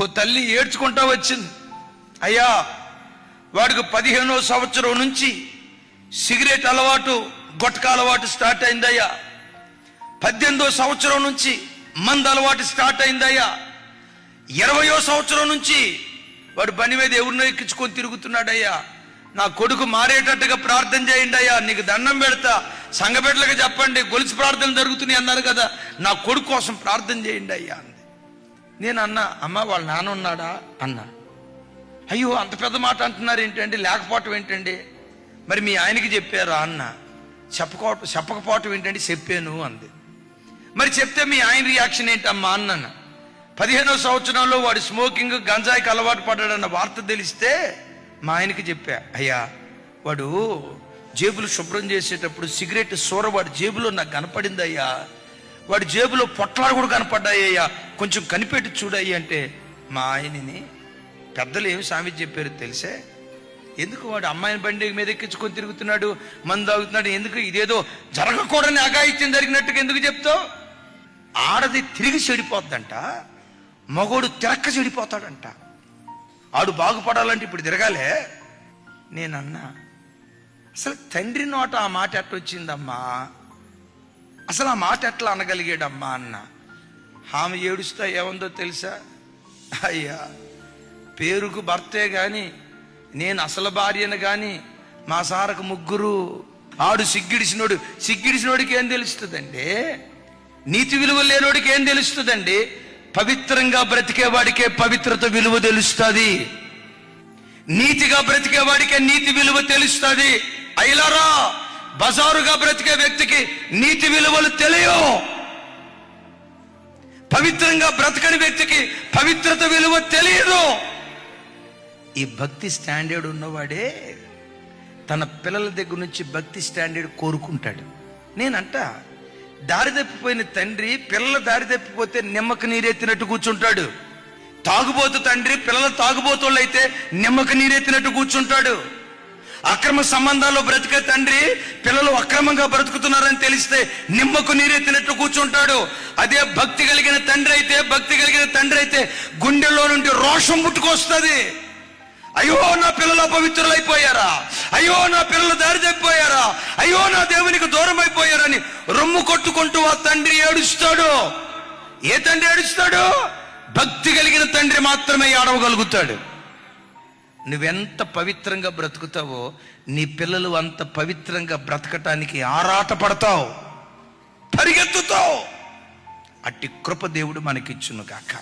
ఓ తల్లి ఏడ్చుకుంటా వచ్చింది. అయ్యా, వాడికి 15వ సంవత్సరం నుంచి సిగరెట్ అలవాటు, గుట్కా అలవాటు స్టార్ట్ అయిందయ్యా. 18వ సంవత్సరం నుంచి మందు అలవాటు స్టార్ట్ అయిందయ్యా. 20వ సంవత్సరం నుంచి వాడు బండి మీద ఎవరినో ఎక్కించుకొని తిరుగుతున్నాడయ్యా. నా కొడుకు మారేటట్టుగా ప్రార్థన చేయండి అయ్యా, నీకు దండం పెడతా, సంఘబిడ్డలకు చెప్పండి, గొలుసు ప్రార్థనలు జరుగుతున్నాయి అన్నారు కదా, నా కొడుకు కోసం ప్రార్థన చేయండి అయ్యా అంది. నేను అన్నా, అమ్మ వాళ్ళ నాన్న ఉన్నాడా అన్నా. అయ్యో, అంత పెద్ద మాట అంటున్నారు ఏంటండి, లేకపోవటం ఏంటండి, మరి మీ ఆయనకి చెప్పారా అన్న. చెప్పకపోవటం ఏంటండి, చెప్పాను అంది. మరి చెప్తే మీ ఆయన రియాక్షన్ ఏంటమ్మా అన్నాను. 15వ సంవత్సరంలో వాడు స్మోకింగ్, గంజాయికి అలవాటు పడ్డాడన్న వార్త తెలిస్తే మా ఆయనకి చెప్పా, అయ్యా వాడు జేబులు శుభ్రం చేసేటప్పుడు సిగరెట్ సూర వాడి జేబులో నాకు కనపడింది అయ్యా, వాడి జేబులో పొట్లాలు కూడా కనపడ్డాయ్యా, కొంచెం కనిపెట్టి చూడయ్యి అంటే మా ఆయనని పెద్దలు ఏమి సామెత చెప్పారు తెలిసే, ఎందుకు వాడు అమ్మాయిని బండి మీద ఎక్కించుకొని తిరుగుతున్నాడు, మందు తాగుతున్నాడు, ఎందుకు ఇదేదో జరగకూడని అఘాయిత్యం జరిగినట్టుగా ఎందుకు చెప్తావు? ఆడది తిరిగి చెడిపోద్దంట, మగోడు తిరక్క చెడిపోతాడంట. ఆడు బాగుపడాలంటే ఇప్పుడు తిరగాలే. నేనన్నా, అసలు తండ్రి నోట ఆ మాట ఎట్టొచ్చిందమ్మా, అసలు ఆ మాట ఎట్లా అనగలిగాడమ్మా అన్న. ఆమె ఏడుస్తా ఏముందో తెలుసా, అయ్యా పేరుకు భర్తే గాని నేను అసలు భార్యను గాని మా సారకు ముగ్గురు. ఆడు సిగ్గిడిసినోడికి ఏం తెలుస్తుందండి, నీతి విలువ లేనోడికి ఏం తెలుస్తుందండి, పవిత్రంగా బ్రతికేవాడికే పవిత్రత విలువ తెలుస్తుంది, నీతిగా బ్రతికేవాడికే నీతి విలువ తెలుస్తుంది. అయిలారా, బజారుగా బ్రతికే వ్యక్తికి నీతి విలువలు తెలియవు, పవిత్రంగా బ్రతకని వ్యక్తికి పవిత్రత విలువ తెలియదు. ఈ భక్తి స్టాండర్డ్ ఉన్నవాడే తన పిల్లల దగ్గర నుంచి భక్తి స్టాండర్డ్ కోరుకుంటాడు. నేనంట, దారి తప్పిపోయిన తండ్రి పిల్లల దారి తప్పిపోతే నిమ్మక నీరెత్తినట్టు కూర్చుంటాడు. తాగుబోతు తండ్రి పిల్లలు తాగుబోతుళ్ళు అయితే నిమ్మక నీరెత్తినట్టు కూర్చుంటాడు. అక్రమ సంబంధాల్లో బ్రతికే తండ్రి పిల్లలు అక్రమంగా బ్రతుకుతున్నారని తెలిస్తే నిమ్మకు నీరెత్తినట్టు కూర్చుంటాడు. అదే భక్తి కలిగిన తండ్రి అయితే గుండెల్లో నుండి రోషం పుట్టుకొస్తుంది. అయ్యో, నా పిల్లలు అపవిత్రులైపోయారా, అయ్యో నా పిల్లలు దారి తప్పిపోయారా, అయ్యో నా దేవునికి దూరం అయిపోయారని రొమ్ము కొట్టుకుంటూ ఆ తండ్రి ఏడుస్తాడు. ఏ తండ్రి ఏడుస్తాడు? భక్తి కలిగిన తండ్రి మాత్రమే ఏడవగలుగుతాడు. నువ్వెంత పవిత్రంగా బ్రతుకుతావో నీ పిల్లలు అంత పవిత్రంగా బ్రతకటానికి ఆరాట పడతావు, పరిగెత్తుతావు. అట్టి కృప దేవుడు మనకిచ్చును గాక.